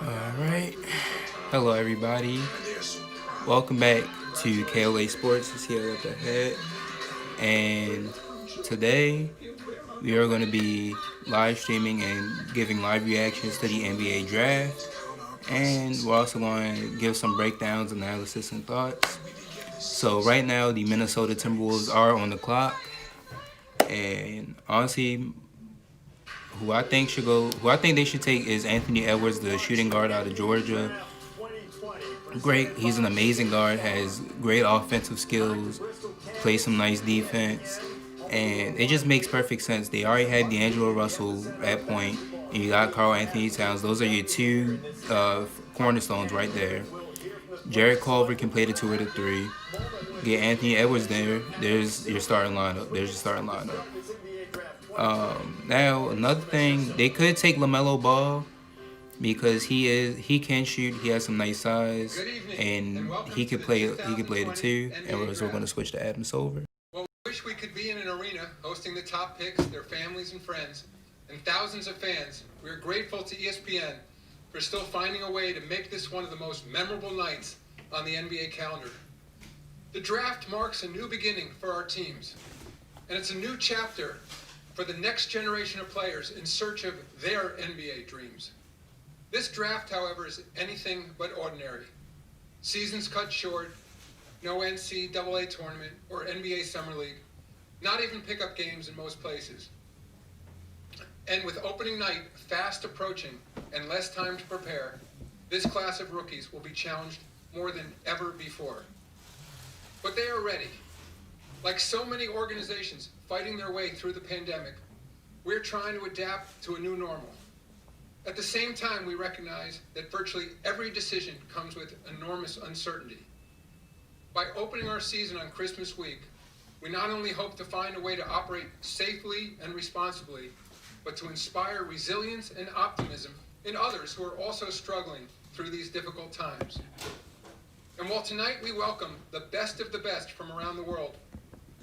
Alright. Hello, everybody. Welcome back to KOA Sports. It's here up ahead. And today, we are going to be live streaming and giving live reactions to the NBA draft. And we're also going to give some breakdowns, analysis, and thoughts. So, right now, the Minnesota Timberwolves are on the clock. And honestly, who I think they should take is Anthony Edwards, the shooting guard out of Georgia. Great, he's an amazing guard, has great offensive skills, plays some nice defense, and it just makes perfect sense. They already had D'Angelo Russell at point, and you got Karl Anthony Towns. Those are your two cornerstones right there. Jared Culver can play the 2 or the 3. Get Anthony Edwards there. There's your starting lineup. Now another thing, they could take LaMelo Ball because he can shoot. He has some nice size, and he could play the 2. And we're going to switch to Adam Silver. Well, we wish we could be in an arena hosting the top picks, their families and friends, and thousands of fans. We are grateful to ESPN for still finding a way to make this one of the most memorable nights on the NBA calendar. The draft marks a new beginning for our teams, and it's a new chapter for the next generation of players in search of their NBA dreams. This draft, however, is anything but ordinary. Seasons cut short, no NCAA tournament or NBA Summer League, not even pickup games in most places. And with opening night fast approaching and less time to prepare, this class of rookies will be challenged more than ever before. But they are ready. Like so many organizations fighting their way through the pandemic, we're trying to adapt to a new normal. At the same time, we recognize that virtually every decision comes with enormous uncertainty. By opening our season on Christmas week, we not only hope to find a way to operate safely and responsibly, but to inspire resilience and optimism in others who are also struggling through these difficult times. And while tonight we welcome the best of the best from around the world,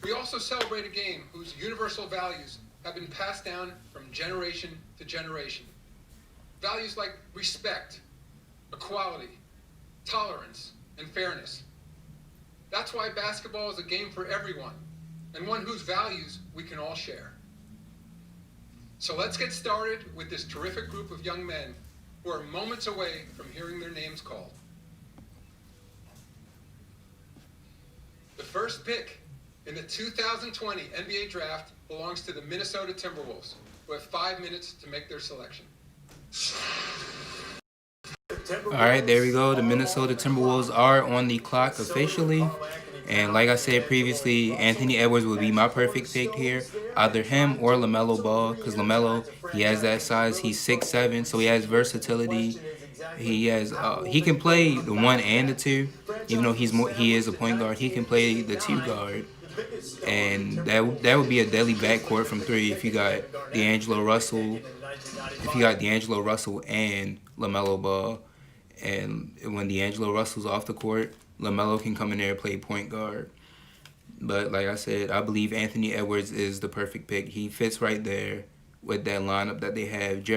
we also celebrate a game whose universal values have been passed down from generation to generation. Values like respect, equality, tolerance, and fairness. That's why basketball is a game for everyone, and one whose values we can all share. So let's get started with this terrific group of young men who are moments away from hearing their names called. The first pick in the 2020 NBA Draft belongs to the Minnesota Timberwolves, who have 5 minutes to make their selection. Alright, there we go. The Minnesota Timberwolves are on the clock officially. And like I said previously, Anthony Edwards would be my perfect pick here. Either him or LaMelo Ball, because LaMelo, he has that size. He's 6'7", so he has versatility. He can play the 1 and the 2, even though he is a point guard. He can play the 2 guard, and that would be a deadly backcourt from 3 if you got D'Angelo Russell. If you got D'Angelo Russell and LaMelo Ball, and when D'Angelo Russell's off the court, LaMelo can come in there and play point guard. But like I said, I believe Anthony Edwards is the perfect pick. He fits right there with that lineup that they have.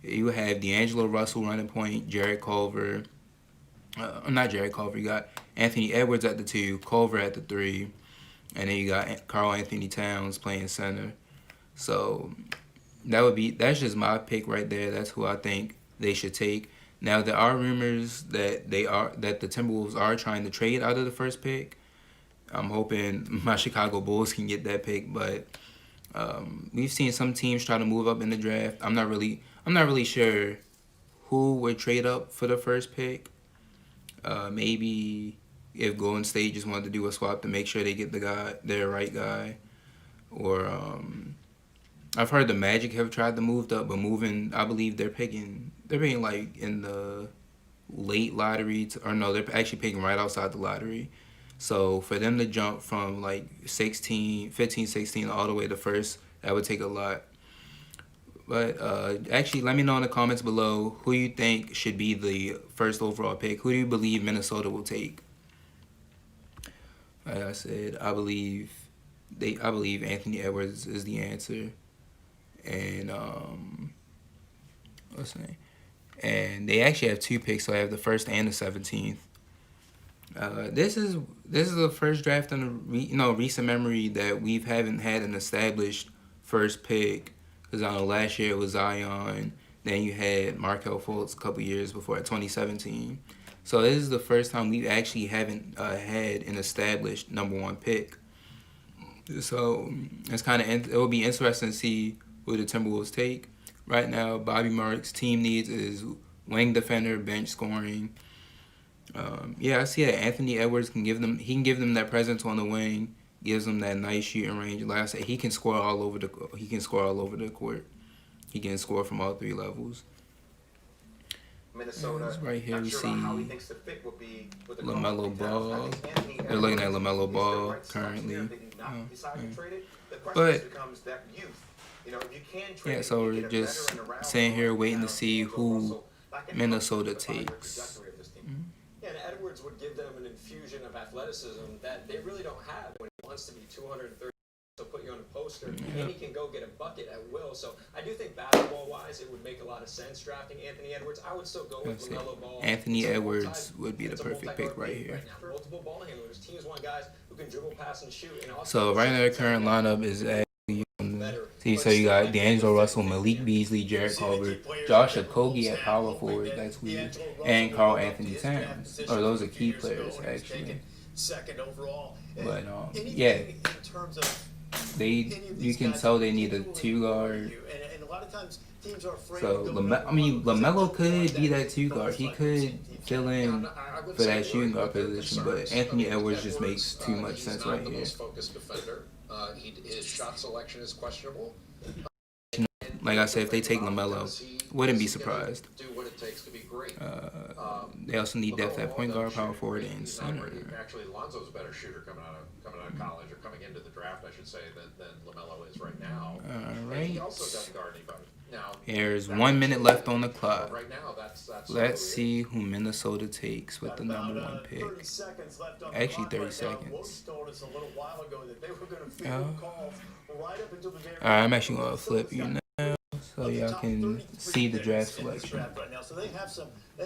You have D'Angelo Russell running point, Jared Culver. Not Jared Culver. You got Anthony Edwards at the 2, Culver at the 3, and then you got Karl Anthony Towns playing center. So that's just my pick right there. That's who I think they should take. Now there are rumors that the Timberwolves are trying to trade out of the first pick. I'm hoping my Chicago Bulls can get that pick, but we've seen some teams try to move up in the draft. I'm not really sure who would trade up for the first pick. Maybe if Golden State just wanted to do a swap to make sure they get their right guy, or I've heard the Magic have tried to move up, but I believe they're picking like in the late lottery, they're actually picking right outside the lottery. So for them to jump from like 15, 16 all the way to first, that would take a lot. But actually, let me know in the comments below who you think should be the first overall pick. Who do you believe Minnesota will take? Like I said, I believe Anthony Edwards is the answer. And what's the name? And they actually have 2 picks, so I have the first and the 17th. This is the first draft in recent memory that we haven't had an established first pick. Because last year it was Zion. Then you had Markelle Fultz a couple years before at 2017. So this is the first time we actually haven't had an established number 1 pick. So it's it will be interesting to see who the Timberwolves take. Right now, Bobby Marks' team needs is wing defender, bench scoring. I see that Anthony Edwards can give them that presence on the wing, gives them that nice shooting range. Like I said, he can score all over the court. He can score from all 3 levels. Minnesota, right here we see LaMelo LaMelo Ball. They're looking at LaMelo Ball currently. But so we're just sitting here waiting to see who Minnesota takes. And Edwards would give them an infusion of athleticism that they really don't have when he wants to be 230. So put you on a poster, and he can go get a bucket at will. So I do think basketball-wise, it would make a lot of sense drafting Anthony Edwards. I would still go with LaMelo Ball. Anthony Edwards would be the perfect pick right here. Multiple ball handlers. Teams want guys who can dribble, pass, and shoot. And so right now the current lineup is actually so you got D'Angelo Russell, Malik Beasley, Jarrett Culver, Josh Okogie at power forward. That's weird, and Karl Anthony Towns. Or those are key players actually. Second overall. But you can tell they need a 2 guard. And a lot of times teams are afraid. So LaMelo could be that 2 guard. He could fill in for that shooting guard position, but Anthony Edwards just makes too much sense right here. His shot selection is questionable. Like I said, if they take LaMelo, wouldn't be surprised. Do what it takes to be great. They also need depth at point guard, power forward, and center. Actually, Lonzo's a better shooter coming out of college, or coming into the draft, I should say, than LaMelo is right now. All right. He also doesn't guard anybody. Now, there's 1 minute left on the clock. Right now, that's Let's see who Minnesota takes with the number 1 pick. 30 seconds left on Actually, the clock 30 right seconds. Woj told us a little while ago that they were going to field calls right up until the very Alright, I'm actually going to flip you now so y'all can see the draft selection. Right now. So they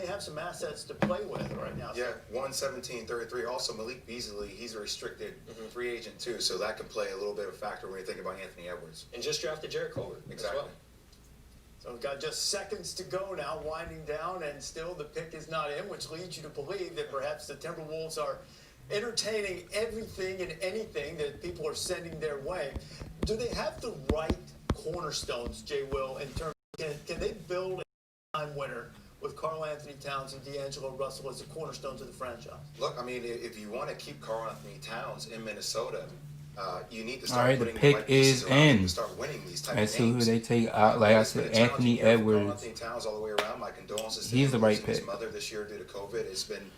have some assets to play with right now. Yeah, 117-33. Also, Malik Beasley, he's a restricted free agent too, so that could play a little bit of a factor when you think about Anthony Edwards. And just drafted Jarrett Culver Exactly. as well. So we've got just seconds to go now, winding down, and still the pick is not in, which leads you to believe that perhaps the Timberwolves are entertaining everything and anything that people are sending their way. Do they have the right cornerstones, Jay Will, in terms of, can they build a time winner with Karl Anthony Towns and D'Angelo Russell as the cornerstones of the franchise? Look, I mean, if you want to keep Karl Anthony Towns in Minnesota, you need to All start right, the putting pick right pieces is around him in. to start winning these type Let's of see who games. they take out. Like I It's been said, a challenging Anthony year for Karl Edwards. Anthony Towns all the way around. My condolences to He's him the for right losing his pick. mother this year due to COVID. It's been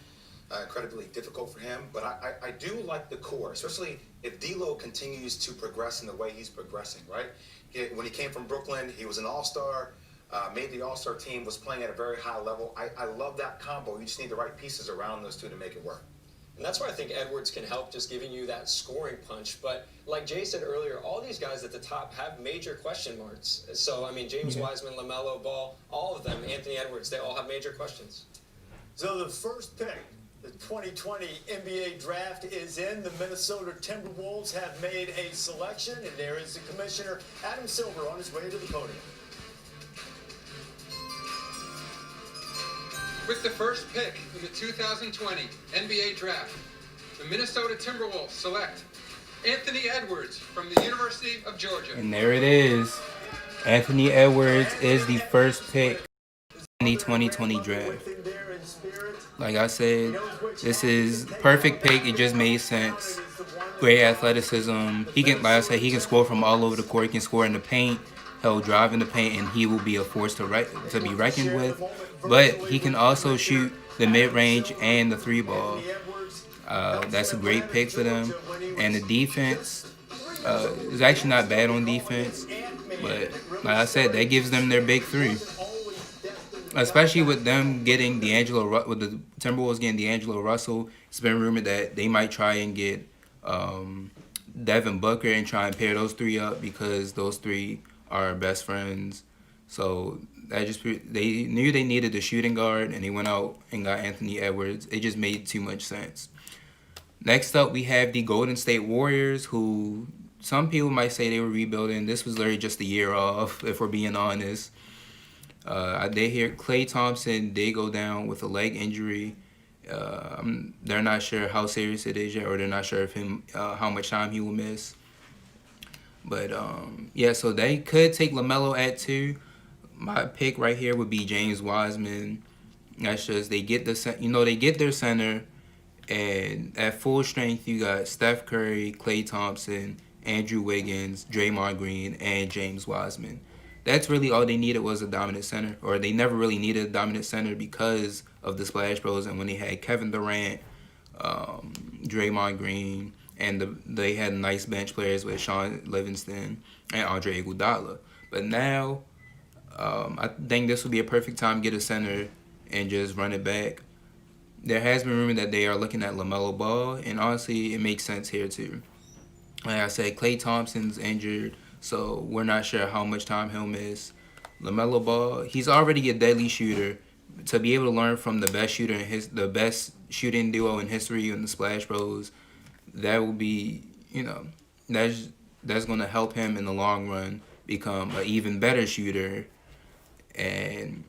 incredibly difficult for him, but I do like the core, especially if D'Lo continues to progress in the way he's progressing, right? When he came from Brooklyn, he was an all-star, made the all-star team, was playing at a very high level. I love that combo. You just need the right pieces around those two to make it work. And that's why I think Edwards can help, just giving you that scoring punch. But like Jay said earlier, all these guys at the top have major question marks. So, I mean, James Weissman, LaMelo Ball, all of them, Anthony Edwards, they all have major questions. So the first pick, the 2020 NBA draft is in. The Minnesota Timberwolves have made a selection, and there is the commissioner, Adam Silver, on his way to the podium. With the first pick in the 2020 NBA Draft, the Minnesota Timberwolves select Anthony Edwards from the University of Georgia. And there it is. Anthony Edwards is the first pick in the 2020 draft. Like I said, this is perfect pick. It just made sense. Great athleticism. He can, like I said, he can score from all over the court. He can score in the paint. He'll drive in the paint, and he will be a force to be reckoned with. But he can also shoot the mid-range and the 3-ball. That's a great pick for them. And the defense is actually not bad on defense. But like I said, that gives them their big 3. Especially with them getting with the Timberwolves getting D'Angelo Russell. It's been rumored that they might try and get Devin Booker and try and pair those 3 up because those 3 are best friends. So they knew they needed a shooting guard, and they went out and got Anthony Edwards. It just made too much sense. Next up, we have the Golden State Warriors, who some people might say they were rebuilding. This was literally just a year off, if we're being honest. They hear Klay Thompson did go down with a leg injury. They're not sure how serious it is yet, or they're not sure if how much time he will miss. But yeah, so they could take LaMelo at 2. My pick right here would be James Wiseman. That's just they get their center, and at full strength you got Steph Curry, Klay Thompson, Andrew Wiggins, Draymond Green, and James Wiseman. That's really all they needed was a dominant center, or they never really needed a dominant center because of the Splash Bros. And when they had Kevin Durant, Draymond Green, and they had nice bench players with Sean Livingston and Andre Iguodala. But now, I think this would be a perfect time to get a center and just run it back. There has been rumor that they are looking at LaMelo Ball, and honestly, it makes sense here too. Like I said, Klay Thompson's injured, so we're not sure how much time he'll miss. LaMelo Ball, he's already a deadly shooter. To be able to learn from the best shooter the best shooting duo in history in the Splash Bros, that will be, that's going to help him in the long run become an even better shooter. And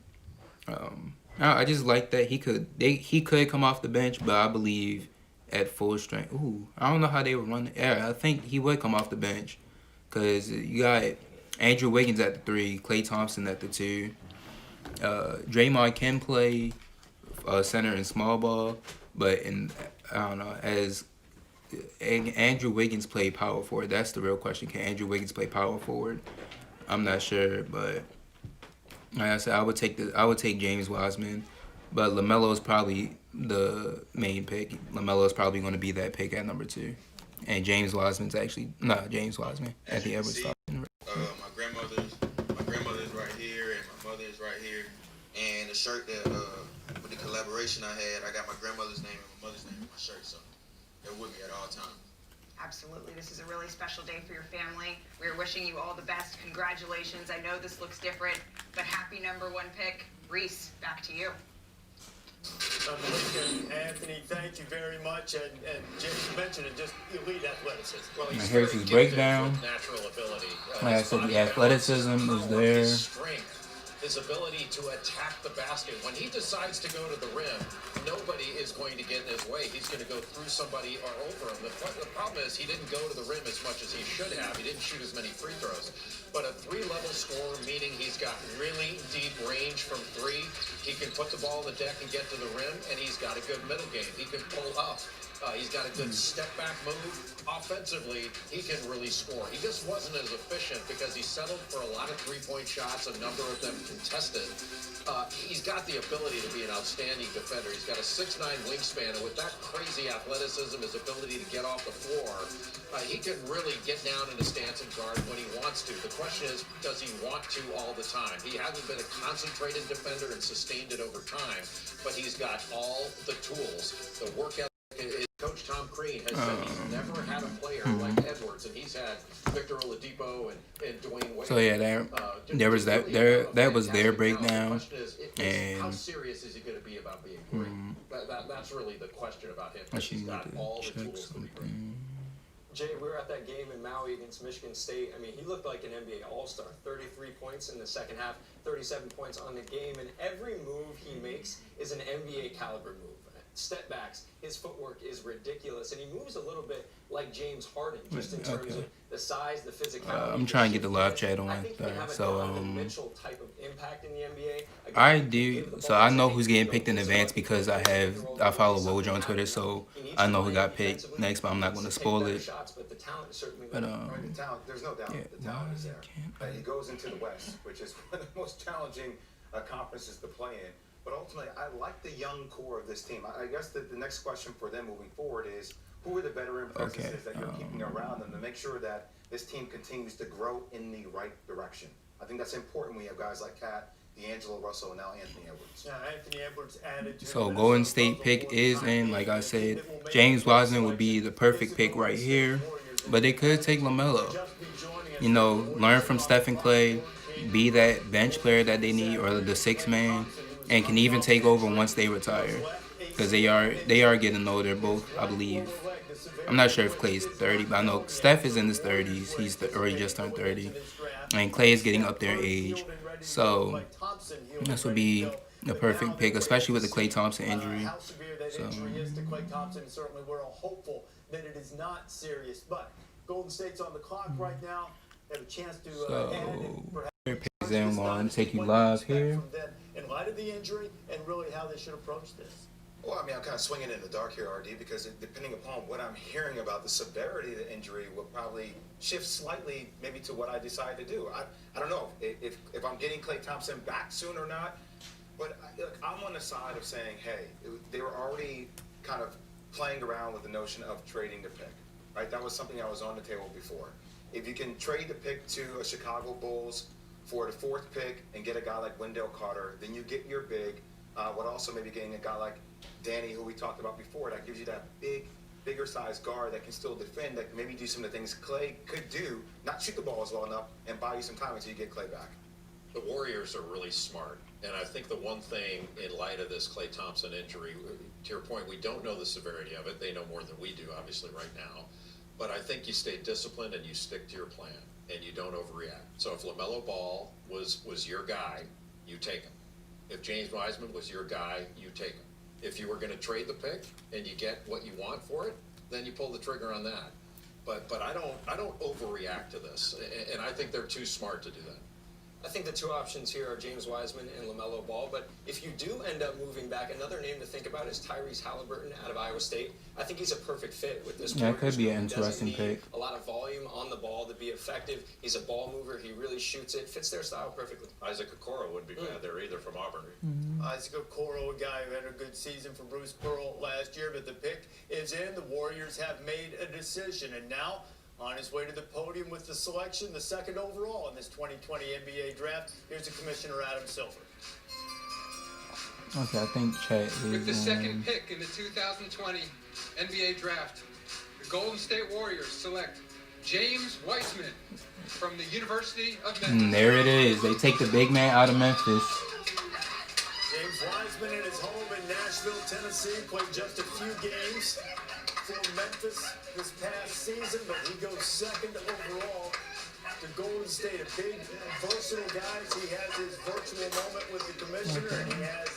I just like that he could come off the bench, but I believe at full strength. I don't know how they would run. Yeah, I think he would come off the bench because you got Andrew Wiggins at the 3, Klay Thompson at the 2. Draymond can play center and small ball, but I don't know, as Andrew Wiggins play power forward. That's the real question. Can Andrew Wiggins play power forward? I'm not sure, but like I said, I would take James Wiseman, but LaMelo is probably the main pick. LaMelo is probably going to be that pick at number 2, and James Wiseman's actually James Wiseman at the Edwards top. My grandmother's right here, and my mother is right here, and the shirt that with the collaboration I had, I got my grandmother's name and my mother's name in my shirt, so they're with me at all times. Absolutely. This is a really special day for your family. We're wishing you all the best. Congratulations. I know this looks different, but happy number 1 pick. Reese, back to you. Anthony, thank you very much. And James mentioned it, just elite athleticism. Well, here's his breakdown. Natural ability. Like I said, the athleticism is there. His ability to attack the basket. When he decides to go to the rim, nobody is going to get in his way. He's going to go through somebody or over him. The problem is he didn't go to the rim as much as he should have. He didn't shoot as many free throws. But a 3-level scorer, meaning he's got really deep range from 3. He can put the ball on the deck and get to the rim, and he's got a good middle game. He can pull up. He's got a good step-back move. Offensively, he can really score. He just wasn't as efficient because he settled for a lot of three-point shots, a number of them contested. He's got the ability to be an outstanding defender. He's got a 6'9" wingspan, and with that crazy athleticism, his ability to get off the floor, he can really get down in a stance and guard when he wants to. The question is, does he want to all the time? He hasn't been a concentrated defender and sustained it over time, but he's got all the tools. The work ethic. Coach Tom Crean has said he's never had a player like Edwards, and he's had Victor Oladipo and Dwayne Wade. So yeah, there was that was their breakdown. And how serious is he going to be about being great? That's really the question about him. He's got all the tools to be great. Jay, we were at that game in Maui against Michigan State. I mean, he looked like an NBA All-Star. 33 points in the second half, 37 points on the game, and every move he makes is an NBA caliber move. Step backs, his footwork is ridiculous, and he moves a little bit like James Harden, just in terms of the size, the physicality. I'm trying to get the live chat on. So type of impact in the NBA. I do. So I know who's getting picked in advance because I follow Woj on Twitter, so I know who got picked next, but I'm not going to spoil it. But the talent certainly. The talent, there's no doubt the talent is there. He goes into the West, which is one of the most challenging conferences to play in. But ultimately, I like the young core of this team. I guess the next question for them moving forward is, who are the veteran presences that you're keeping around them to make sure that this team continues to grow in the right direction? I think that's important when you have guys like Cat, D'Angelo Russell, and now Anthony Edwards. Yeah, Anthony Edwards added to So Golden State pick is in, like I said, James Wiseman would be the perfect pick right here. But they could take LaMelo. Learn from Steph and Klay. be that bench player that they need, or the sixth man, and can even take over once they retire, because they are getting older both, I believe. I'm not sure if Klay is 30, but I know Steph is in his 30s. Or he just turned 30, and Klay is getting up there in age. So this would be the perfect pick, especially with the Klay Thompson injury. How severe that injury is to Klay Thompson, certainly we're all hopeful that it is not serious. But Golden State's on the clock right now. They have a chance to add and perhaps Picks in long, take you live here. in light of the injury and really how they should approach this. Well, I mean, I'm kind of swinging in the dark here, RD, because depending upon what I'm hearing about the severity of the injury will probably shift slightly maybe to what I decide to do. I don't know if I'm getting Klay Thompson back soon or not, but look, I'm on the side of saying, hey, they were already kind of playing around with the notion of trading the pick, right? That was something that was on the table before. If you can trade the pick to a Chicago Bulls for the 4th pick and get a guy like Wendell Carter, then you get your big, while also maybe getting a guy like Danny, who we talked about before, that gives you that bigger size guard that can still defend, that can maybe do some of the things Klay could do, not shoot the ball as well enough, and buy you some time until you get Klay back. The Warriors are really smart, and I think the one thing in light of this Klay Thompson injury, to your point, we don't know the severity of it. They know more than we do, obviously, right now. But I think you stay disciplined and you stick to your plan, and you don't overreact. So if LaMelo Ball was your guy, you take him. If James Wiseman was your guy, you take him. If you were going to trade the pick and you get what you want for it, then you pull the trigger on that. But I don't overreact to this, and I think they're too smart to do that. I think the two options here are James Wiseman and LaMelo Ball, but if you do end up moving back, another name to think about is Tyrese Halliburton out of Iowa State. I think he's a perfect fit with this. Yeah, it could be an He doesn't interesting need pick. a lot of volume on the ball to be effective. He's a ball mover. He really shoots it. Fits their style perfectly. Isaac Okoro wouldn't be bad there either from Auburn. Isaac Okoro, a guy who had a good season for Bruce Pearl last year, but the pick is in. The Warriors have made a decision, and now on his way to the podium with the selection, the 2nd overall in this 2020 NBA draft. Here's the Commissioner, Adam Silver. Okay, I think Chet is With the 2nd pick in the 2020 NBA draft, the Golden State Warriors select James Weissman from the University of Memphis. There it is. They take the big man out of Memphis. James Wiseman in his home in Nashville, Tennessee, played just a few games for Memphis this past season, but he goes 2nd overall to Golden State. A big, versatile guy. He has his virtual moment with the Commissioner, and he has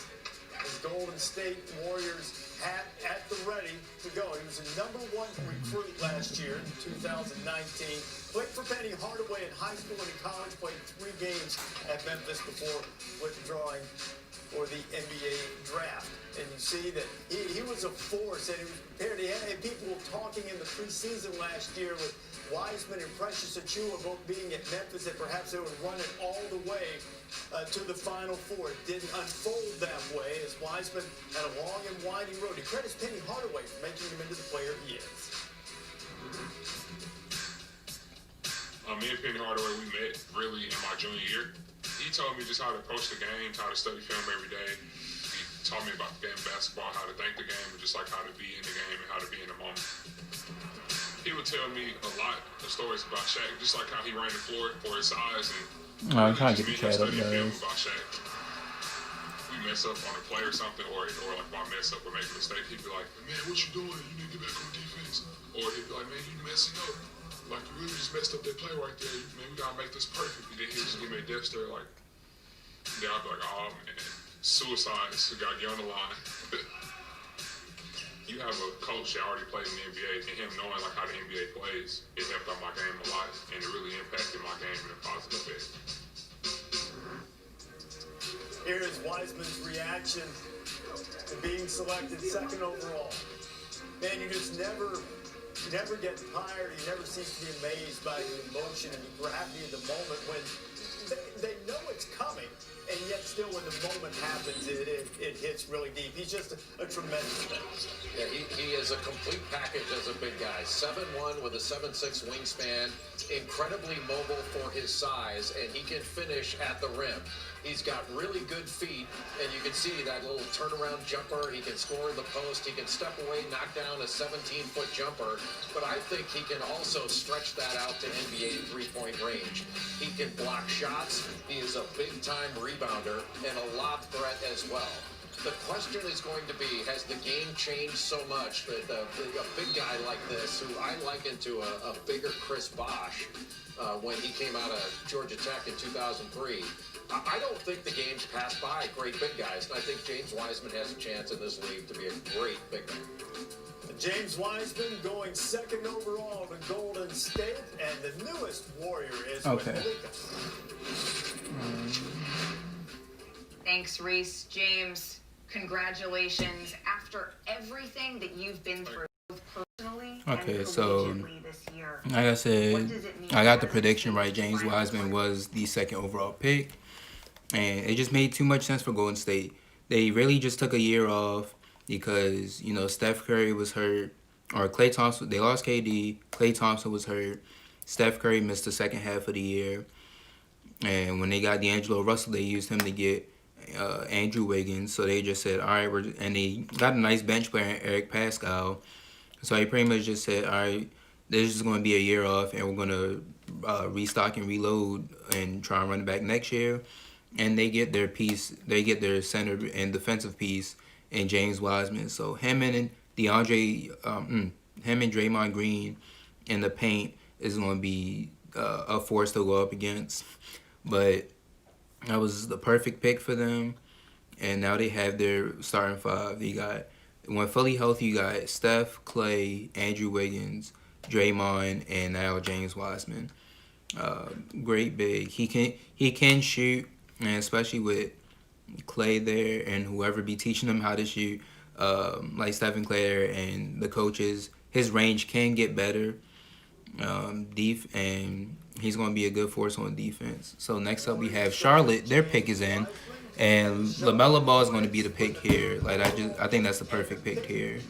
his Golden State Warriors hat at the ready to go. He was a #1 recruit last year in 2019. Played for Penny Hardaway in high school and in college. Played 3 games at Memphis before withdrawing for the NBA draft. And you see that he was a force, and he was prepared. He had people talking in the preseason last year with Weissman and Precious Achiuwa both being at Memphis, that perhaps they would run it all the way to the Final Four. It didn't unfold that way, as Weissman had a long and winding road. He credits Penny Hardaway for making him into the player he is. Me and Penny Hardaway, we met really in my junior year. He told me just how to approach the game, how to study film every day. He taught me about the game of basketball, how to think the game, and just like how to be in the game and how to be in the moment. He would tell me a lot of stories about Shaq, just like how he ran the floor for his size, and I'm trying to get the just chat up, studying film guys. about Shaq. We mess up on a play or something, or like if I mess up or make a mistake, he'd be like, man, what you doing? You need to get back on defense. Or he'd be like, man, you messing up. Like, you really just messed up that play right there. Man, we gotta make this perfect. And then he'd just give me a death stare, like, then I'd be like, oh man, suicide, so gotta get on the line. You have a coach that already played in the NBA, and him knowing like how the NBA plays, it helped out my game a lot, and it really impacted my game in a positive way. Here is Wiseman's reaction to being selected 2nd overall. Man, you just never get tired. You never cease to be amazed by the emotion and the gravity of the moment when they know it's coming, and yet still when the moment happens, it hits really deep. He's just a tremendous man. Yeah, he is a complete package as a big guy. 7'1" with a 7'6" wingspan, incredibly mobile for his size, and he can finish at the rim. He's got really good feet, and you can see that little turnaround jumper. He can score the post. He can step away, knock down a 17-foot jumper. But I think he can also stretch that out to NBA three-point range. He can block shots. He is a big-time rebounder and a lob threat as well. The question is going to be, has the game changed so much that a big guy like this, who I liken to a bigger Chris Bosh when he came out of Georgia Tech in 2003, I don't think the game's passed by great big guys. And I think James Weissman has a chance in this league to be a great big man. James Weissman going second overall to Golden State, and the newest Warrior is Okay. Thanks, Reese. James, congratulations. After everything that you've been through, both personally Okay, and so collegiately this year, like I said, what does it mean I got the for prediction this right. James Wiseman was the second overall pick, and it just made too much sense for Golden State. They really just took a year off because, you know, Steph Curry was hurt, or Klay Thompson. They lost KD. Klay Thompson was hurt. Steph Curry missed the second half of the year, and when they got D'Angelo Russell, they used him to get Andrew Wiggins. So they just said, all right, and they got a nice bench player, Eric Pascal. So they pretty much just said, all right, this is going to be a year off, and we're going to restock and reload and try and run it back next year. And they get their piece, they get their center and defensive piece in James Wiseman. So him and him and Draymond Green in the paint is going to be a force to go up against. But that was the perfect pick for them. And now they have their starting five. You got, when fully healthy, you got Steph, Klay, Andrew Wiggins, Draymond, and now James Wiseman. Great big. He can shoot, and especially with Klay there and whoever be teaching him how to shoot, like Stephen Clay and the coaches, his range can get better. And he's going to be a good force on defense. So next up we have Charlotte. Their pick is in, and LaMelo Ball is going to be the pick here. Like I think that's the perfect pick here.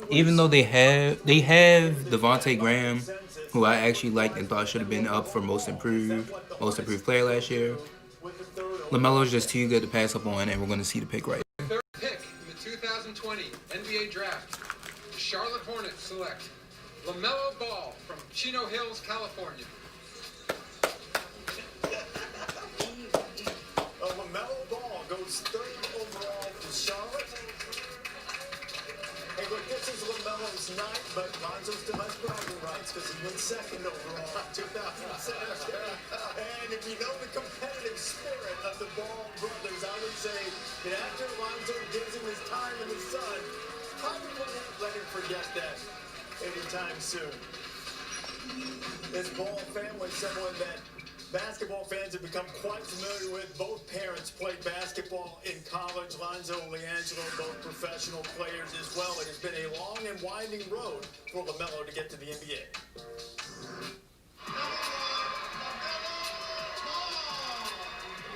Even though they have Devontae Graham, who I actually liked and thought should have been up for most improved player last year. LaMelo is just too good to pass up on, and we're going to see the pick right. Third pick in the 2020 NBA Draft, the Charlotte Hornets select LaMelo Ball from Chino Hills, California. LaMelo Ball goes third overall to Charlotte. Hey, look, this is LaMelo's night, but Lonzo still has bragging rights because he went second overall in 2007. And if you know the competitive spirit of the Ball brothers, I would say that after Lonzo gives him his time in the sun, probably wouldn't let him forget that anytime soon. This Ball family, someone that basketball fans have become quite familiar with. Both parents played basketball in college. Lonzo and LiAngelo, both professional players as well. It has been a long and winding road for LaMelo to get to the NBA.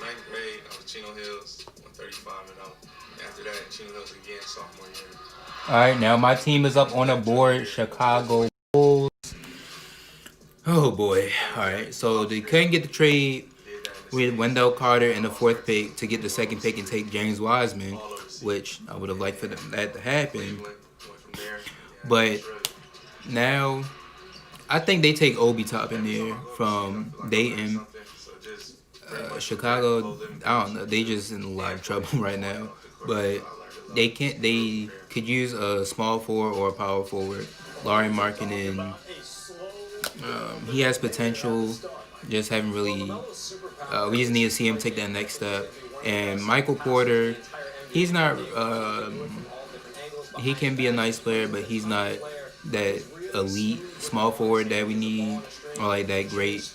Ninth grade, I was Chino Hills, 135 and 0. After that, Chino Hills again, sophomore year. All right, now my team is up on the board. Chicago Bulls. Oh boy! All right, so they couldn't get the trade with Wendell Carter in the fourth pick to get the second pick and take James Wiseman, which I would have liked for that to happen. But now, I think they take Obi Toppin there from Dayton. Chicago, I don't know. They just in a lot of trouble right now. But they could use a small forward or a power forward. Larry Markkinen, he has potential. Just haven't really. We just need to see him take that next step. And Michael Porter, he's not. He can be a nice player, but he's not that elite small forward that we need, or like that great.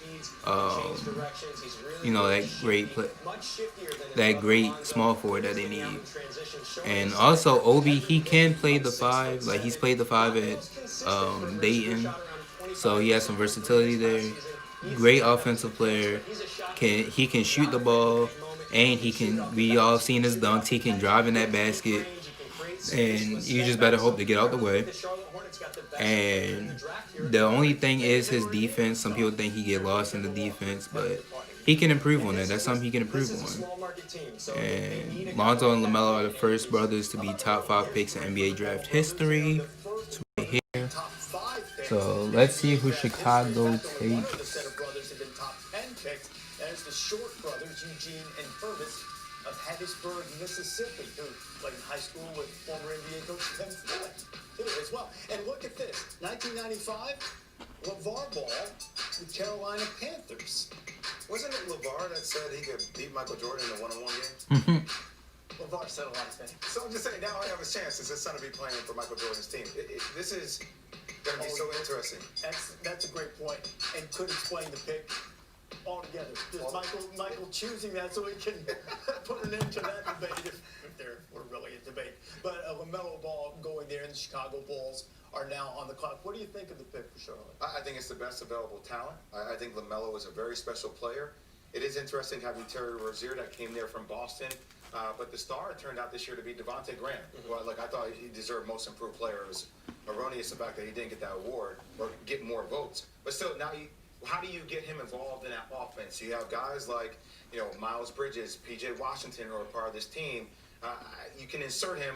That great small forward that they need. And also Obi, he can play the 5. Like he's played the 5 at Dayton, so he has some versatility there. Great offensive player. He can shoot the ball, and he can. We all seen his dunks. He can drive in that basket, and you just better hope to get out the way. And the only thing is his defense. Some people think he get lost in the defense, but he can improve on that. That's something he can improve This is a on. small market team, so they need a And guy Lonzo like and that LaMelo are who the can first execute. brothers to be top 5 picks in NBA draft history. It's right here. Top 5 picks So in let's see NBA who draft history. In Chicago fact, only one of the set of takes. brothers have been top 10 picks, and it's the Short brothers, Eugene and Purvis, of Hattiesburg, Mississippi, who played in high school with former NBA coach Tim Floyd, too, as well. And look at this, 1995, LeVar Ball, the Carolina Panthers. Wasn't it LeVar that said he could beat Michael Jordan in a one-on-one game? LeVar said a lot of things. So I'm just saying, now I have a chance as his son to be playing for Michael Jordan's team. This is going to be so interesting. That's a great point, and could explain the pick altogether. Just Michael choosing that so he can put an end to that debate if there were really a debate. But LaMelo Ball going there, and the Chicago Bulls are now on the clock. What do you think of the pick for Charlotte? I think it's the best available talent. I think LaMelo is a very special player. It is interesting having Terry Rozier that came there from Boston. But the star turned out this year to be Devontae Graham. Well, I thought he deserved Most Improved Player. It was erroneous the fact that he didn't get that award or get more votes. But still, now how do you get him involved in that offense? You have guys like, Miles Bridges, P.J. Washington, who are part of this team. You can insert him,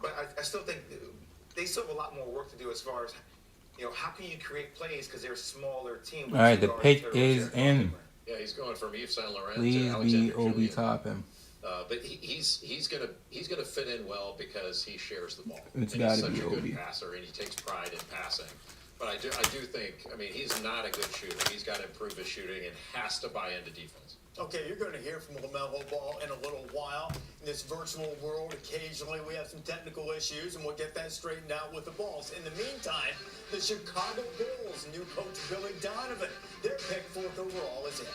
but I still think they still have a lot more work to do as far as, how can you create plays because they're a smaller team. All right, the pick is in. Yeah, he's going from Yves Saint Laurent to Please Alexander be Obi Killian. Toppin. But he's gonna fit in well because he shares the ball. It's And gotta he's such be a good Obi. passer, and he takes pride in passing. But I do think, he's not a good shooter. He's got to improve his shooting and has to buy into defense. Okay, you're going to hear from LaMelo Ball in a little while. In this virtual world, occasionally we have some technical issues, and we'll get that straightened out with the Bulls. In the meantime, the Chicago Bulls, new coach Billy Donovan, their pick 4th overall is in.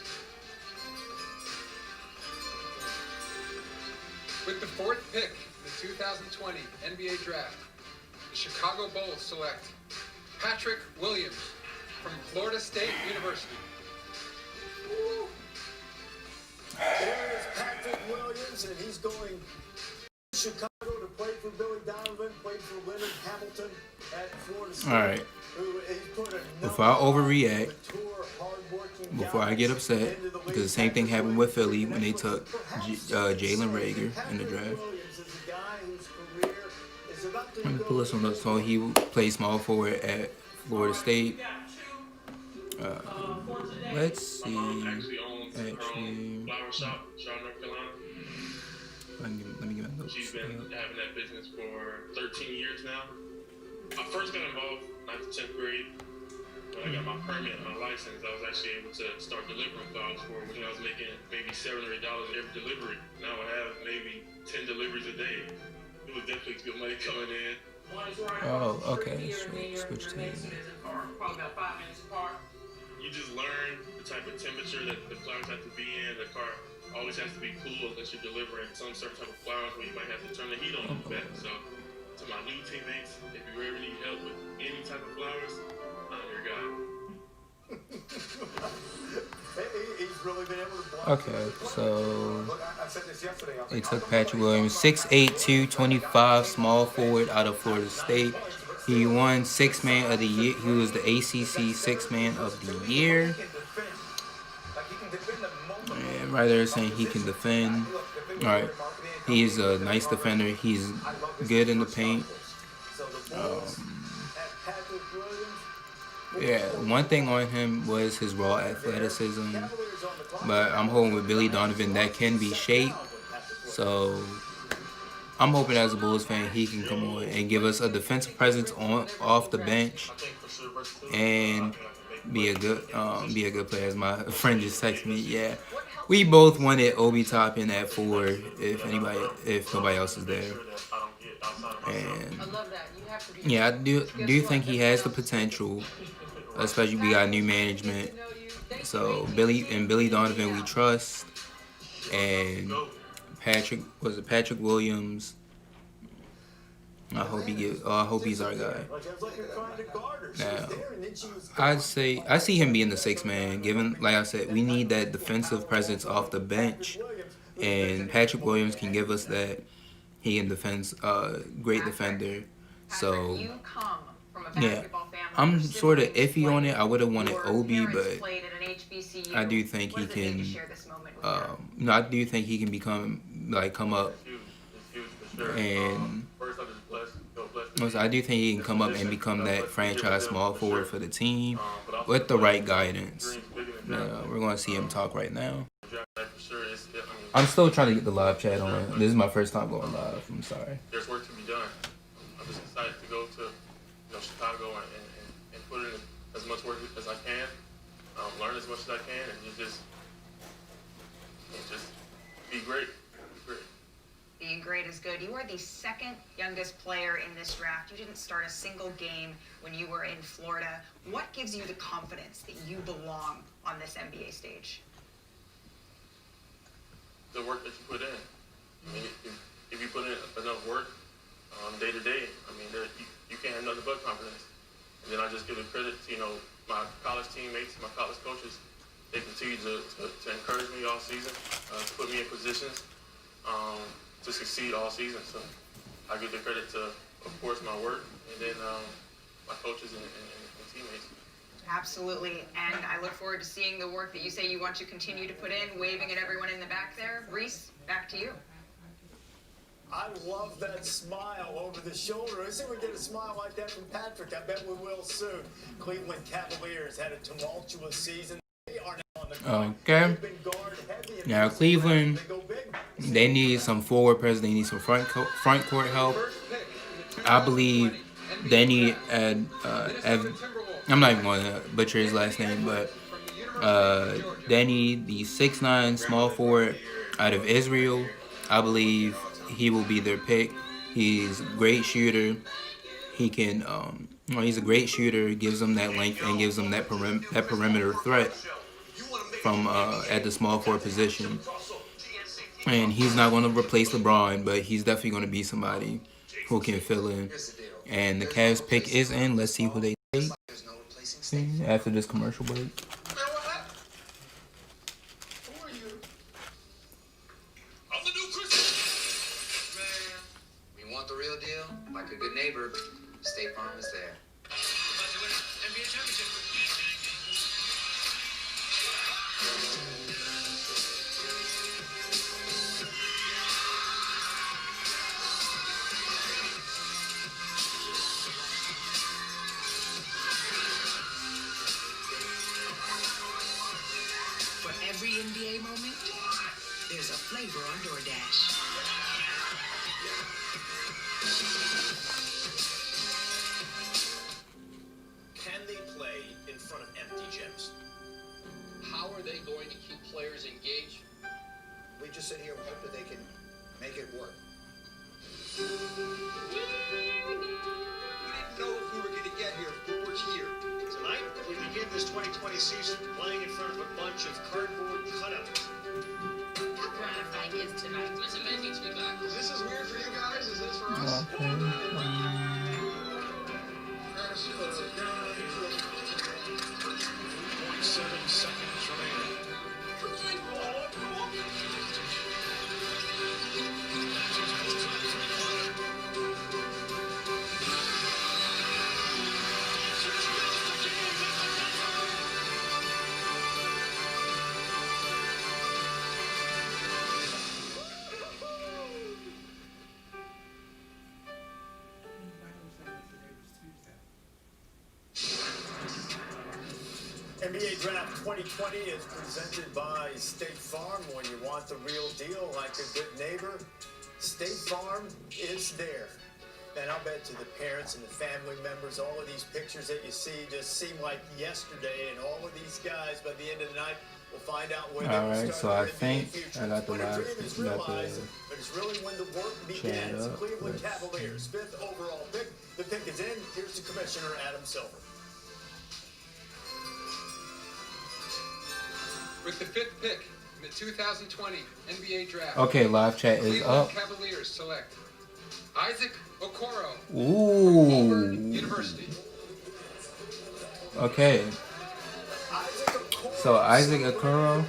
With the 4th pick in the 2020 NBA Draft, the Chicago Bulls select Patrick Williams from Florida State University. There is Patrick Williams, and he's going to Chicago to play for Billy Donovan, played for Leonard Hamilton at Florida State. All right. Before I overreact, before I get upset, because the same thing happened with Philly when they took Jalen Reagor in the draft. Let me pull this one up. So he played small forward at Florida State. Let's see. Actually, flower shop, Charlotte, North Carolina. let me get my notes. She's been having that business for 13 years now. I first got involved 9th to 10th grade. When I got my permit and my license, I was actually able to start delivering flowers for her. When I was making maybe $7 or $8 every delivery. Now I have maybe 10 deliveries a day. It was definitely good money coming in. Oh, okay. Switch to Probably about 5 minutes apart. You just learn the type of temperature that the flowers have to be in. The car always has to be cool unless you're delivering some certain type of flowers where you might have to turn the heat on a bit. So, to my new teammates, if you ever need help with any type of flowers, I'm your guy. He's really been able to block. Okay, so I said this yesterday. I was they like, took Patrick Williams, 6'8", 225, small forward out of Florida State. He won Sixth Man of the Year. He was the ACC Sixth Man of the Year. And right there saying he can defend. All right, he's a nice defender. He's good in the paint. Yeah, one thing on him was his raw athleticism, but I'm hoping with Billy Donovan that can be shaped. So I'm hoping as a Bulls fan he can come on and give us a defensive presence off the bench and be a good player. As my friend just texted me, yeah, we both wanted Obi Toppin at 4 if nobody else is there. And yeah, I do think he has the potential, especially we got new management. So Billy Donovan we trust, and Patrick Williams. I hope he's our guy. Now, I see him being the 6th man. Given, like I said, we need that defensive presence off the bench, and Patrick Williams can give us that. He can defend, great defender. So yeah, I'm sort of iffy on it. I would have wanted Obi, but HBCU. I do think What he does it mean to can. share this moment with her? I do think he can come up, It's huge for sure. and First, I'm just blessed. I do think he can come up and become that franchise small forward for the team with the right guidance. We're gonna see him talk right now. For sure, I'm still trying to get the live chat on. This is my first time going live. I'm sorry. there's work to be done. I'm just excited to go to Chicago and put in as much work as I can, learn as much as I can, and just be great. Be great. Being great is good. You are the second youngest player in this draft. You didn't start a single game when you were in Florida. What gives you the confidence that you belong on this NBA stage? The work that you put in. I mean, if you put in enough work day to day, I mean, you can't have nothing but confidence. And then I just give the credit to my college teammates, my college coaches. They continue to encourage me all season, to put me in positions to succeed all season. So I give the credit to, of course, my work, and then my coaches and teammates. Absolutely, and I look forward to seeing the work that you say you want to continue to put in, waving at everyone in the back there. Reese, back to you. I love that smile over the shoulder. I see we get a smile like that from Patrick. I bet we will soon. Cleveland Cavaliers had a tumultuous season. They are now on the grind. Okay. They've been guard heavy in Now this Cleveland, round. They go big. they need some forward presence. They need some front court help. I believe they need. I'm not even going to butcher his last name, but they need the 6'9" small forward out of Israel. I believe he will be their pick. He's a great shooter. He can. He's a great shooter. Gives them that length and gives them that perimeter threat from at the small forward position. And he's not going to replace LeBron, but he's definitely going to be somebody who can fill in. And the Cavs pick is in. Let's see who they take after this commercial break. We want the real deal. Like a good neighbor, State Farm is there. For every NBA moment, there's a flavor on DoorDash. Can they play in front of empty gyms? How are they going to keep players engaged? We just sit here and hope that they can make it work. We didn't know if we were going to get here. We're here. Tonight, we begin this 2020 season playing in front of a bunch of cardboard cutouts. How gratifying is tonight? It's amazing to be back. This is weird for you guys. Is this for us? 47 seconds remaining. NBA Draft 2020 is presented by State Farm. When you want the real deal, like a good neighbor, State Farm is there. And I'll bet to the parents and the family members, all of these pictures that you see just seem like yesterday. And all of these guys, by the end of the night, will find out where All they right, will so start I their think NBA future. I got the When a last. dream is Got realized, but it's really when the work begins. up. Cleveland Let's Cavaliers, 5th overall pick. The pick is in. Here's the commissioner, Adam Silver. With the 5th pick in the 2020 NBA Draft. Okay, live chat is Cleveland up. Cavaliers select Isaac Okoro, Ooh. University. Okay. So Isaac Okoro,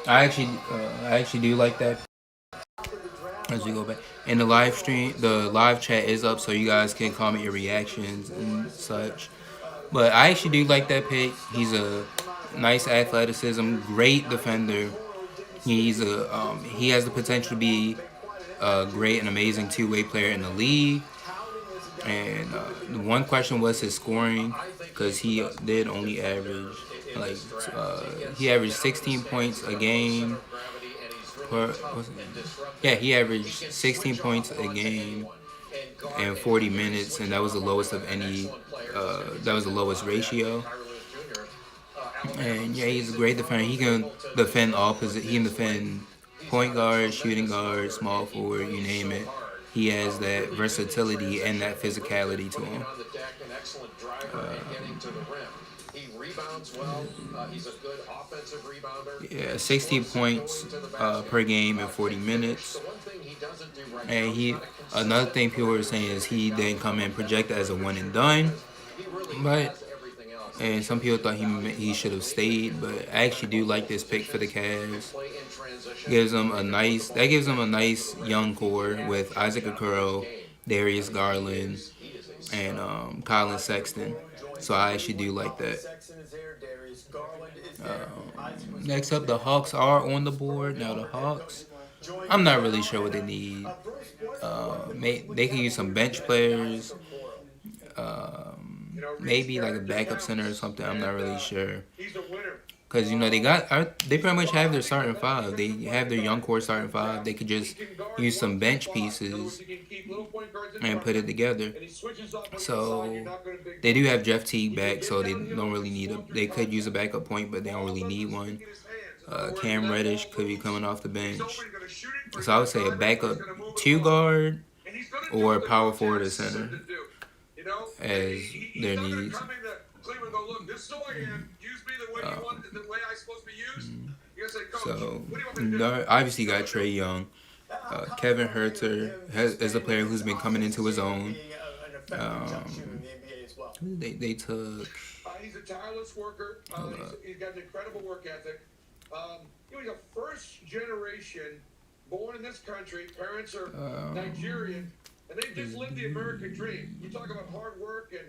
I actually do like that. As we go back, and the live stream, the live chat is up, so you guys can comment your reactions and such. But I actually do like that pick. He's a nice athleticism, great defender. He has the potential to be a great and amazing two-way player in the league. And the one question was his scoring, because he did only average he averaged 16 points a game. He averaged 16 points a game in 40 minutes, and that was the lowest of any. That was the lowest ratio. And yeah, he's a great defender. He can defend all positions. He can defend point guard, shooting guard, small forward, you name it. He has that versatility and that physicality to him. He rebounds well. He's a good offensive rebounder. Yeah, 60 points per game in 40 minutes. And another thing people were saying is he didn't come in projected as a one and done, and some people thought he should have stayed. But I actually do like this pick for the Cavs. Gives them a nice young core with Isaac Okoro, Darius Garland, and Colin Sexton. So I actually do like that. Next up, the Hawks are on the board. Now the Hawks, I'm not really sure what they need. They can use some bench players. Maybe like a backup center or something. I'm not really sure. Because, they pretty much have their starting five. They have their young core starting five. They could just use some bench pieces and put it together. So they do have Jeff Teague back, so they don't really need they could use a backup point, but they don't really need one. Cam Reddish could be coming off the bench. So I would say a backup two guard or a power forward or center as their needs. So obviously you got Trae Young. Kevin Huerter is a player who's been coming into his own. They took. He's a tireless worker. He's got an incredible work ethic. He's a first generation, born in this country. Parents are Nigerian, and they just lived the American dream. You talk about hard work and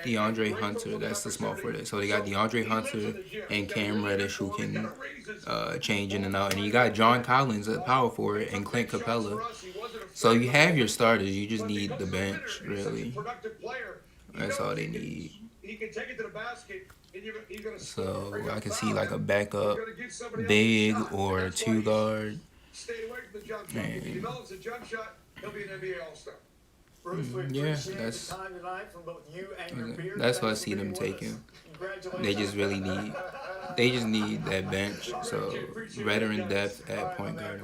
DeAndre Hunter, that's the small forward. So they got DeAndre Hunter and Cam Reddish who can change in and out. And you got John Collins at power forward and Clint Capella. So you have your starters. You just need the bench, really. That's all they need. So I can see like a backup big or two guard. And yeah, that's what I see them taking. They just need that bench. So veteran depth at point guard.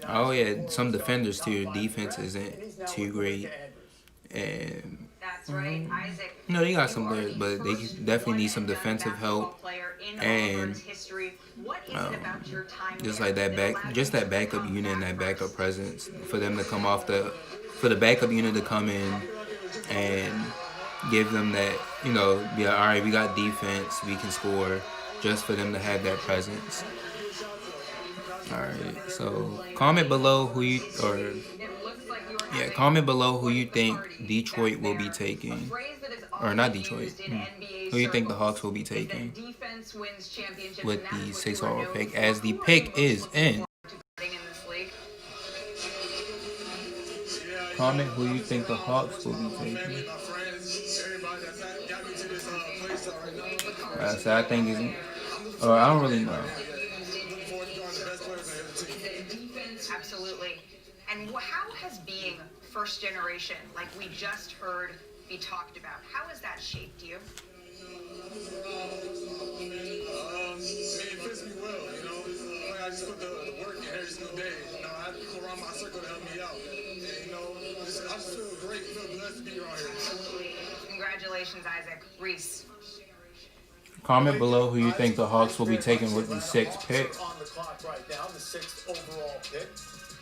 Oh yeah, some defenders too. Defense isn't too great, and they got some there, but they definitely need some defensive help. And just like that backup unit and that backup presence for them to come for the backup unit to come in and give them that, be like, all right, we got defense, we can score, just for them to have that presence. All right, so comment below who you think Detroit will be taking. Or not Detroit. Who do you think the Hawks will be taking with the 6th overall pick, as the pick is in? Comment who you think the Hawks will be taking. So I think it's, or I don't really know. Absolutely. And how has being first generation, like we just heard, be talked about? How has that shaped you? It fits me well, I just put the work in every single day. I have people around my circle to help me out. And, I just feel great, feel blessed to be around here. Congratulations, Isaac. Reese. Comment below who you think the Hawks will be taking with the 6th pick. On the clock right now, the 6th overall pick.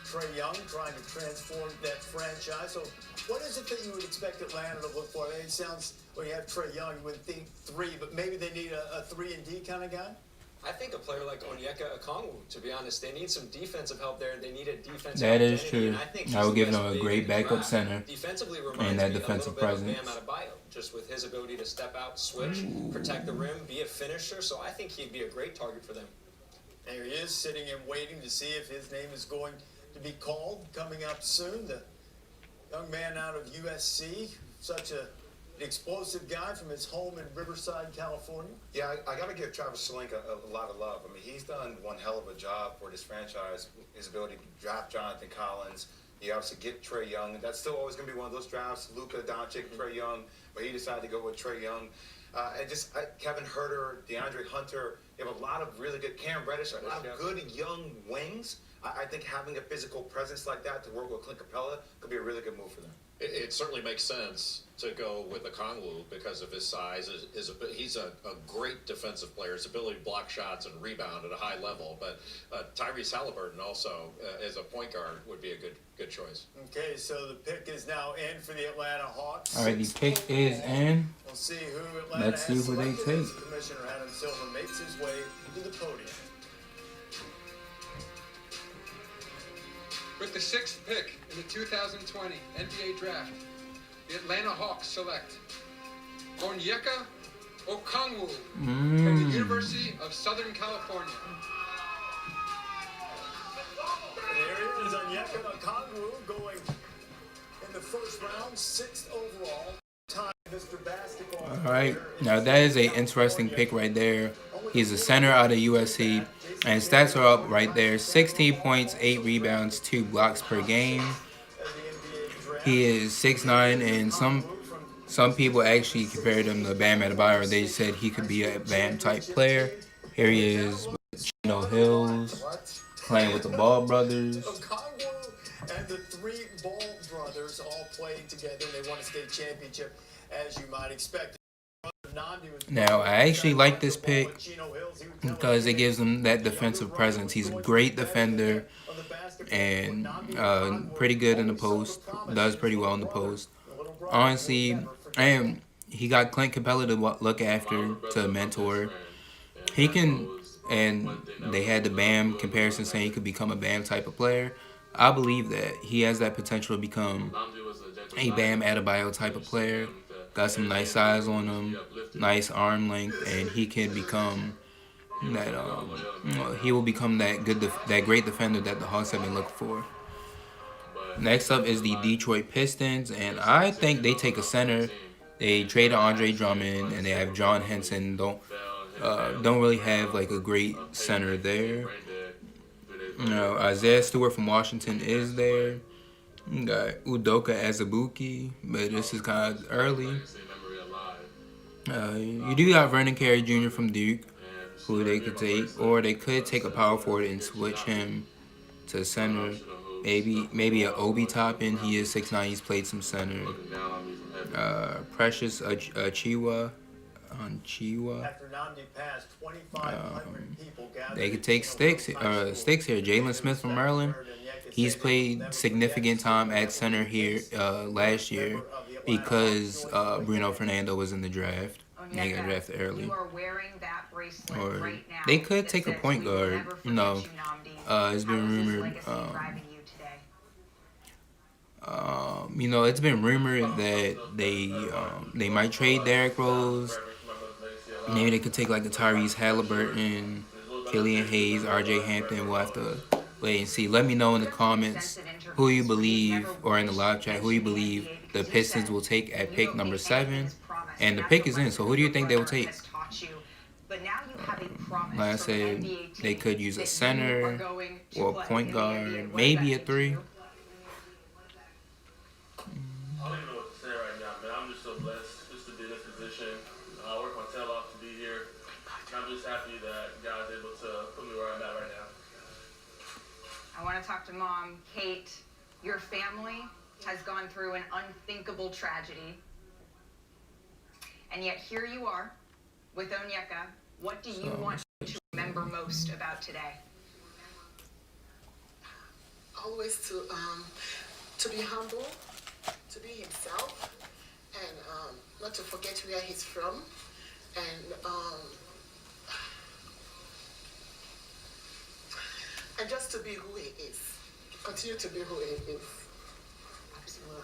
Trae Young trying to transform that franchise. So what is it that you would expect Atlanta to look for? It sounds, when you have Trae Young, you would think 3, but maybe they need a 3-and-D kind of guy? I think a player like Onyeka Okongwu, to be honest, they need some defensive help there. They need a defensive That is identity, true. and I think I would give he's them the a best great big in the backup draft. center Defensively and reminds that me a defensive little bit presence. of Bam Adebayo, just with his ability to step out, switch, protect the rim, be a finisher. So I think he'd be a great target for them. There he is, sitting and waiting to see if his name is going to be called coming up soon. The young man out of USC, such an explosive guy from his home in Riverside, California. Yeah, I got to give Travis Schlenk a lot of love. I mean, he's done one hell of a job for this franchise. His ability to draft Jonathan Collins. He obviously get Trae Young. That's still always going to be one of those drafts. Luka Doncic, Trae Young, but he decided to go with Trae Young. Kevin Huerter, DeAndre Hunter. You have a lot of really good, Cam Reddish, a lot of good young wings. I think having a physical presence like that to work with Clint Capella could be a really good move for them. It certainly makes sense to go with Okongwu because of his size. He's a great defensive player. His ability to block shots and rebound at a high level. But Tyrese Halliburton also, as a point guard, would be a good choice. Okay, so the pick is now in for the Atlanta Hawks. All right, the pick is in. We'll see who Atlanta Let's see has who they selected take. as Commissioner Adam Silver makes his way to the podium. With the 6th pick in the 2020 NBA Draft, the Atlanta Hawks select Onyeka Okongwu from the University of Southern California. There it is, Onyeka Okongwu going in the first round, 6th overall. Time, Mr. Basketball. All right, now that is an interesting pick right there. He's a center out of USC, and his stats are up right there: 16 points, 8 rebounds, 2 blocks per game. He is 6'9", and some people actually compared him to Bam Adebayo. They said he could be a Bam type player. Here he is with Chino Hills playing with the Ball brothers. Okongwu and the 3 Ball brothers all playing together. They won a state championship, as you might expect. Now, I actually like this pick because it gives him that defensive presence. He's a great defender and pretty good in the post. Does pretty well in the post. Honestly, he got Clint Capella to look after, to mentor. He can, and they had the Bam comparison saying he could become a Bam type of player. I believe that he has that potential to become a Bam Adebayo type of player. Got some nice size on him, nice arm length, and he can become that. He will become that great defender that the Hawks have been looking for. Next up is the Detroit Pistons, and I think they take a center. They traded Andre Drummond, and they have John Henson. Don't really have like a great center there. Isaiah Stewart from Washington is there. You got Udoka Azubuike, but this is kind of early. You do got Vernon Carey Jr. from Duke, who they could take, or they could take a power forward and switch him to center. Maybe an Obi Toppin. He is 6'9". He's played some center. Precious Achiuwa. They could take Sticks here. Jalen Smith from Maryland. He's played significant time at center here last year because Bruno Fernando was in the draft. They got drafted early. You are wearing that bracelet Or right now they could that take a says, point "We will guard. never forget No, you, Nnamdi." it's How been is this rumored. legacy driving you today? It's been rumored that they might trade Derrick Rose. Maybe they could take like a Tyrese Halliburton, Killian Hayes, RJ Hampton. We'll have to wait and see. Let me know in the comments who you believe, or in the live chat, who you believe the Pistons will take at pick number 7. And the pick is in, so who do you think they will take? Like I said, they could use a center or a point guard, maybe a 3. I don't even know what to say right now, man. I'm just so blessed just to be in this position. I work my tail off to be here. I'm just happy that God's able to put me where I'm at right now. I want to talk to Mom, Kate. Your family has gone through an unthinkable tragedy. And yet here you are with Onyeka. What do you want to remember most about today? Always to be humble, to be himself, and not to forget where he's from, and and just to be who he is. Continue to be who he is. Absolutely.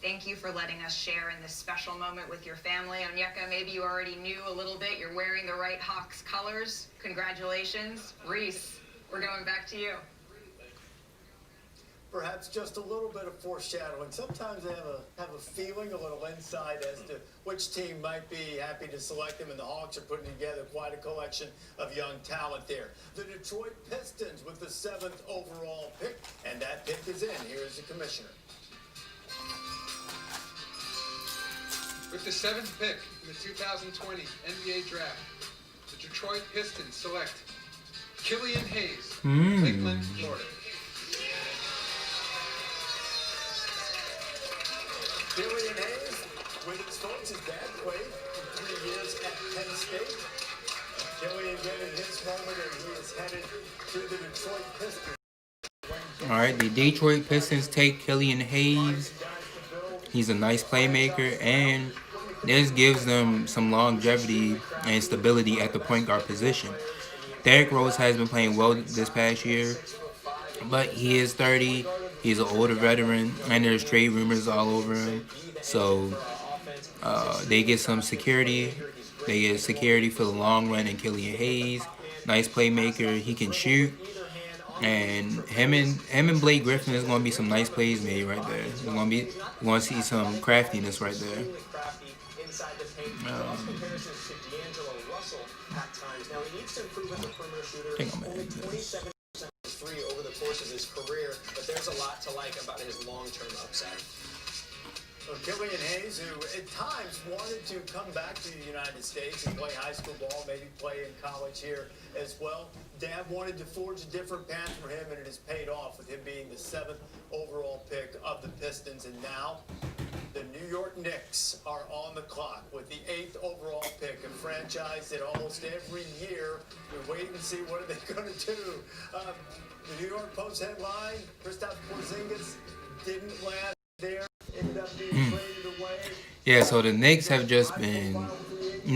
Thank you for letting us share in this special moment with your family. Onyeka, maybe you already knew a little bit. You're wearing the right Hawks colors. Congratulations. Reese, we're going back to you. Perhaps just a little bit of foreshadowing. Sometimes they have a feeling, a little insight as to which team might be happy to select them, and the Hawks are putting together quite a collection of young talent there. The Detroit Pistons with the 7th overall pick, and that pick is in. Here is the commissioner. With the 7th pick in the 2020 NBA Draft, the Detroit Pistons select Killian Hayes, Lakeland, Florida. Killian Hayes, with his folks, his dad played for 3 years at Penn State. Killian getting his moment, and he is headed to the Detroit Pistons. All right, the Detroit Pistons take Killian Hayes. He's a nice playmaker, and this gives them some longevity and stability at the point guard position. Derrick Rose has been playing well this past year, but he is 30. He's an older veteran, and there's trade rumors all over him. So they get some security. They get security for the long run in Killian Hayes. Nice playmaker. He can shoot. And him and Blake Griffin is going to be some nice plays made right there. We're going to see some craftiness right there. I think I'm going to end this. Three over the course of his career, but there's a lot to like about his long-term upside. Well, Killian Hayes, who at times wanted to come back to the United States and play high school ball, maybe play in college here as well. Dad wanted to forge a different path for him, and it has paid off with him being the 7th overall pick of the Pistons. And now the New York Knicks are on the clock with the 8th overall pick, a franchise that almost every year we wait and see what are they going to do. The New York Post headline, Kristaps Porzingis didn't last there, ended up being traded away. Yeah, so the Knicks have just been,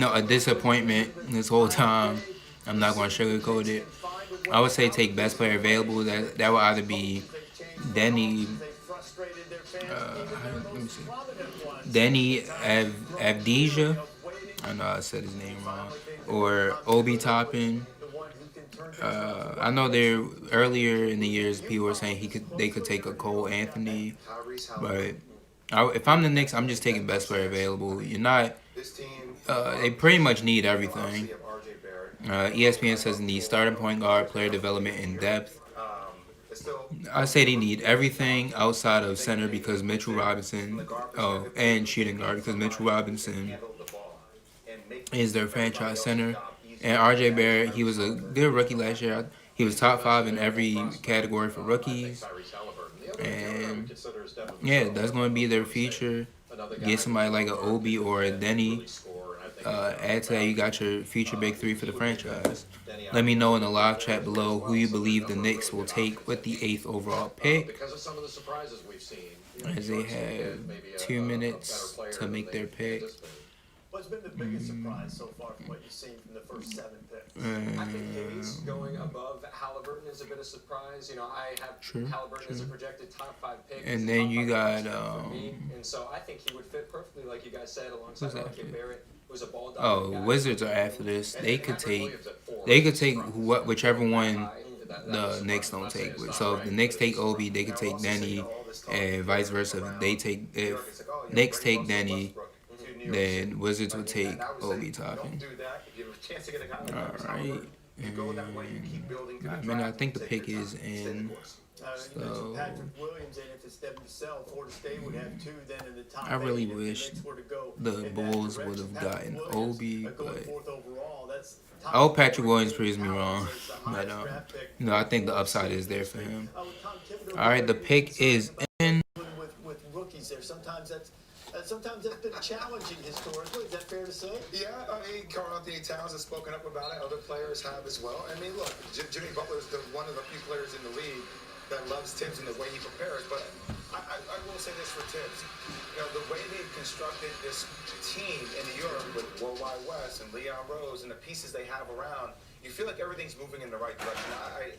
a disappointment this whole time. I'm not going to sugarcoat it. I would say take best player available. That will either be Denny Avdija. I know I said his name wrong. Or Obi Toppin. I know there earlier in the years people were saying they could take a Cole Anthony, but if I'm the Knicks, I'm just taking best player available. You're not. They pretty much need everything. ESPN says they need starting point guard, player development, and depth. I say they need everything outside of center because Mitchell Robinson, and shooting guard because Mitchell Robinson is their franchise center. And RJ Barrett, he was a good rookie last year. He was top 5 in every category for rookies. And yeah, that's going to be their future. Get somebody like an Obi or a Denny. Add to that, you got your future big 3 for the franchise. Let me know in the live chat below who you believe the Knicks will take with the 8th overall pick. As they have 2 minutes to make their pick. What's been the biggest surprise so far from what you've seen from the first 7 picks? I think Hayes going above Halliburton is a bit of surprise. I have Halliburton as a projected top 5 pick. And then you got and so I think he would fit perfectly, like you guys said, alongside RJ Barrett, who's a ball dominant guy. Wizards are after this. They could take whichever one the Knicks don't take. So if the Knicks take Obi, they could take Denny, and vice versa. If Knicks take Denny, then Wizards would take Obi Toppin. Alright. I think the pick is in. So I really wish the Bulls would have gotten Obi, but I hope Patrick Williams proves me wrong. But I think the upside is there for him. Alright, the pick is in. With rookies there, sometimes that's been challenging historically. Is that fair to say? Yeah, Karl Anthony Towns has spoken up about it. Other players have as well. Look, Jimmy Butler is one of the few players in the league that loves Tibbs and the way he prepares. But I will say this for Tibbs. You know, the way they've constructed this team in New York with Worldwide West and Leon Rose and the pieces they have around, you feel like everything's moving in the right direction.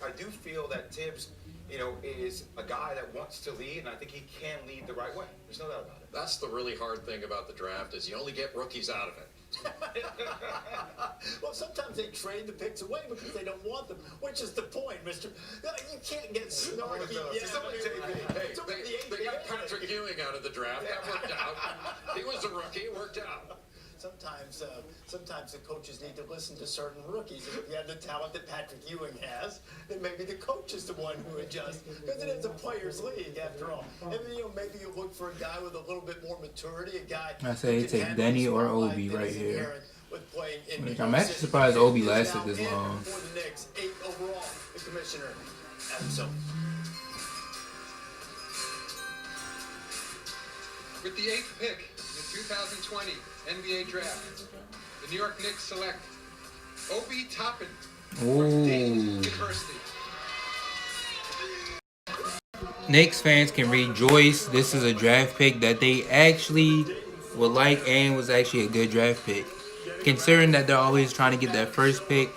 I do feel that Tibbs, you know, is a guy that wants to lead, and I think he can lead the right way. There's no doubt about it. That's the really hard thing about the draft is you only get rookies out of it. Well, sometimes they trade the picks away because they don't want them, which is the point, Mister. You can't get snarky. They got Patrick Ewing out of the draft. That worked out. He was a rookie. It worked out. Sometimes the coaches need to listen to certain rookies. And if you have the talent that Patrick Ewing has, then maybe the coach is the one who adjusts. Because it is a players' league, after all. And you know, maybe you look for a guy with a little bit more maturity, a guy. I say take Denny or Obi right here. With playing in I'm actually surprised Obi lasted this long. For the Knicks, 8 overall, the commissioner, Adam Silver. With the 8th pick in the 2020 NBA Draft, the New York Knicks select Obi Toppin from Dayton University. Knicks fans can rejoice. This is a draft pick that they actually would like and was actually a good draft pick. Considering that they're always trying to get that first pick,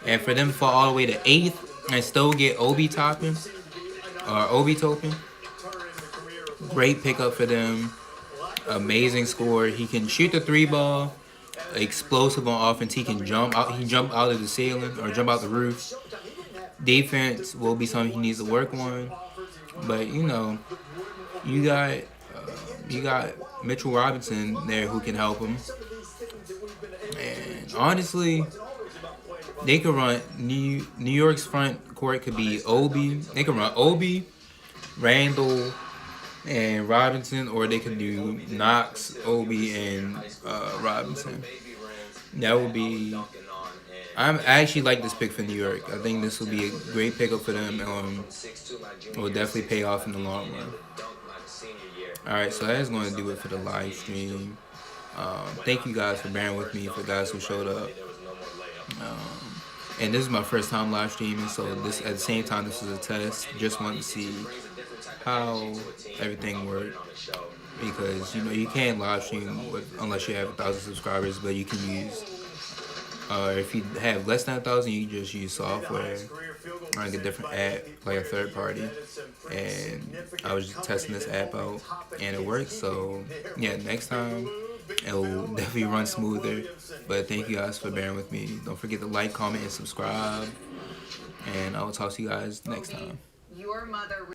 and for them to fall all the way to 8th and still get Obi Toppin or Obi Toppin, great pickup for them. Amazing scorer. He can shoot the 3-ball, explosive on offense. He can jump out. He jump out of the ceiling or jump out the roof. Defense will be something he needs to work on, but you know, you got Mitchell Robinson there who can help him. And honestly, they could run New York's front court could be Obi. They could run Obi, Randall, and Robinson, or they could do Knox, Obi, and Robinson. That would be. I actually like this pick for New York. I think this will be a great pickup for them. It will definitely pay off in the long run. Alright, so that's going to do it for the live stream. Thank you guys for bearing with me, for guys who showed up. And this is my first time live streaming, so this at the same time this is a test. Just wanted to see how everything worked, because you know you can't live stream unless you have 1,000 subscribers, but you can use if you have less than 1,000, you just use software or like a different app, like a third party. And I was just testing this app out, and it works. So yeah, next time it will definitely run smoother. But thank you guys for bearing with me. Don't forget to like, comment, and subscribe. And I will talk to you guys next time. Your mother